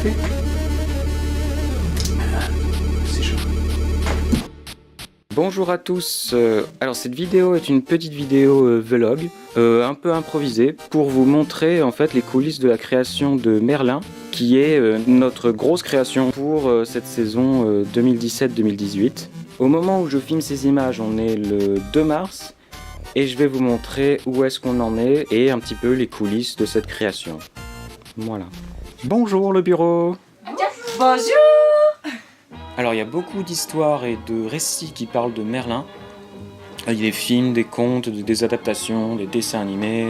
café? C'est chaud. Bonjour à tous, alors cette vidéo est une petite vidéo vlog, un peu improvisée, pour vous montrer en fait les coulisses de la création de Merlin, qui est notre grosse création pour cette saison 2017-2018. Au moment où je filme ces images, on est le 2 mars, et je vais vous montrer où est-ce qu'on en est, et un petit peu les coulisses de cette création. Voilà. Bonjour le bureau! Bonjour! Alors il y a beaucoup d'histoires et de récits qui parlent de Merlin. Il y a des films, des contes, des adaptations, des dessins animés,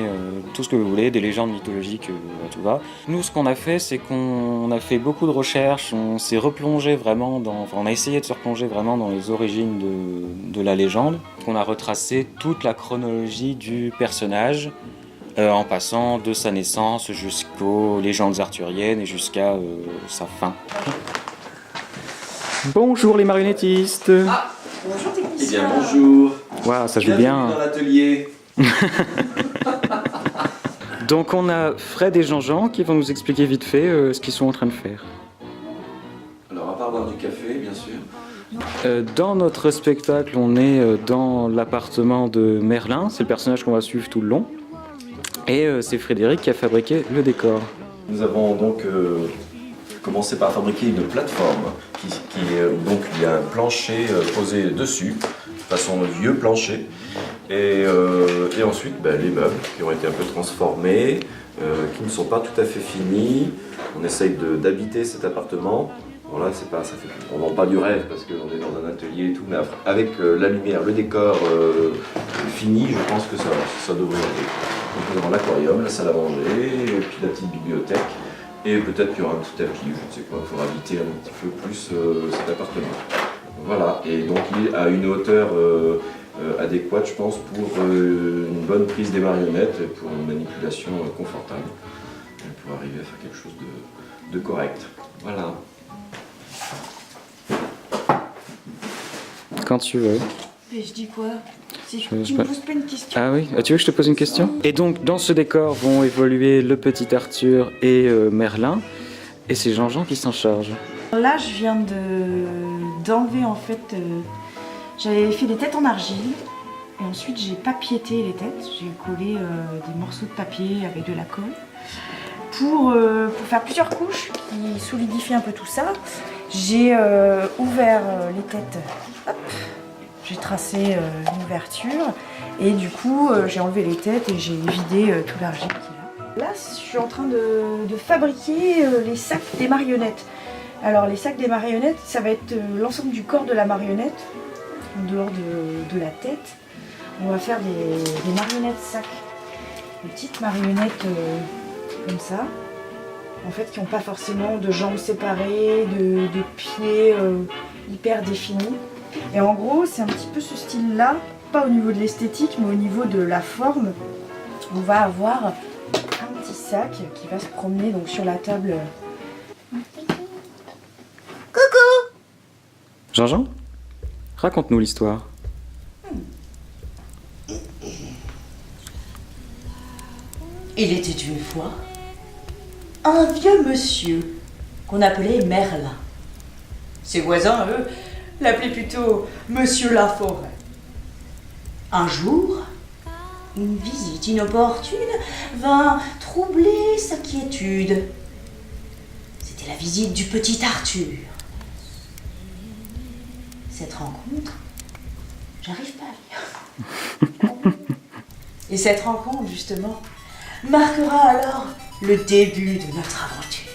tout ce que vous voulez, des légendes mythologiques, tout va. Nous, ce qu'on a fait, c'est qu'on a fait beaucoup de recherches, on s'est replongé vraiment dans... Enfin, on a essayé de se replonger vraiment dans les origines de la légende. On a retracé toute la chronologie du personnage, en passant de sa naissance jusqu'aux légendes arthuriennes et jusqu'à sa fin. Bonjour les marionnettistes. Ah, bonjour technicien. Eh bien bonjour. Waouh, ça joue Bienvenue bien. dans l'atelier. Donc on a Fred et Jean-Jean qui vont nous expliquer vite fait ce qu'ils sont en train de faire. Alors à part boire du café, bien sûr. Dans notre spectacle, on est dans l'appartement de Merlin, c'est le personnage qu'on va suivre tout le long. Et c'est Frédéric qui a fabriqué le décor. Nous avons donc commencé par fabriquer une plateforme donc il y a un plancher posé dessus, façon vieux plancher. Et ensuite les meubles qui ont été un peu transformés, qui ne sont pas tout à fait finis. On essaye d'habiter cet appartement. Bon là, on vend pas du rêve parce qu'on est dans un atelier et tout, mais avec la lumière, le décor fini, je pense que ça devrait aller. Donc nous avons l'aquarium, la salle à manger, et puis la petite bibliothèque. Et peut-être qu'il y aura un petit tapis, je ne sais pas, il faudra habiter un petit peu plus cet appartement. Voilà, et donc il est à une hauteur adéquate, je pense, pour une bonne prise des marionnettes et pour une manipulation confortable. Et pour arriver à faire quelque chose de correct. Voilà. Quand tu veux. Mais je dis quoi? Si tu Je me sais pas. poses pas une question. Ah oui, tu veux que je te pose une question? Et donc dans ce décor vont évoluer le petit Arthur et Merlin. Et c'est Jean-Jean qui s'en charge. Là, je viens d'enlever en fait. J'avais fait des têtes en argile. Et ensuite, j'ai papiété les têtes. J'ai collé des morceaux de papier avec de la colle. Pour faire plusieurs couches qui solidifient un peu tout ça, j'ai ouvert les têtes. Hop. J'ai tracé une ouverture et du coup j'ai enlevé les têtes et j'ai vidé tout l'argile qu'il y a. Là je suis en train de fabriquer les sacs des marionnettes. Alors les sacs des marionnettes, ça va être l'ensemble du corps de la marionnette, en dehors de la tête. On va faire des marionnettes sacs, des petites marionnettes comme ça, en fait qui n'ont pas forcément de jambes séparées, de pieds hyper définis. Et en gros, c'est un petit peu ce style-là, pas au niveau de l'esthétique, mais au niveau de la forme. On va avoir un petit sac qui va se promener donc sur la table. Coucou! Jean-Jean, raconte-nous l'histoire. Il était une fois un vieux monsieur qu'on appelait Merlin. Ses voisins, eux, l'appelaient plutôt Monsieur Laforêt. Un jour, une visite inopportune vint troubler sa quiétude. C'était la visite du petit Arthur. Cette rencontre, j'arrive pas à lire. Et cette rencontre, justement, marquera alors le début de notre aventure.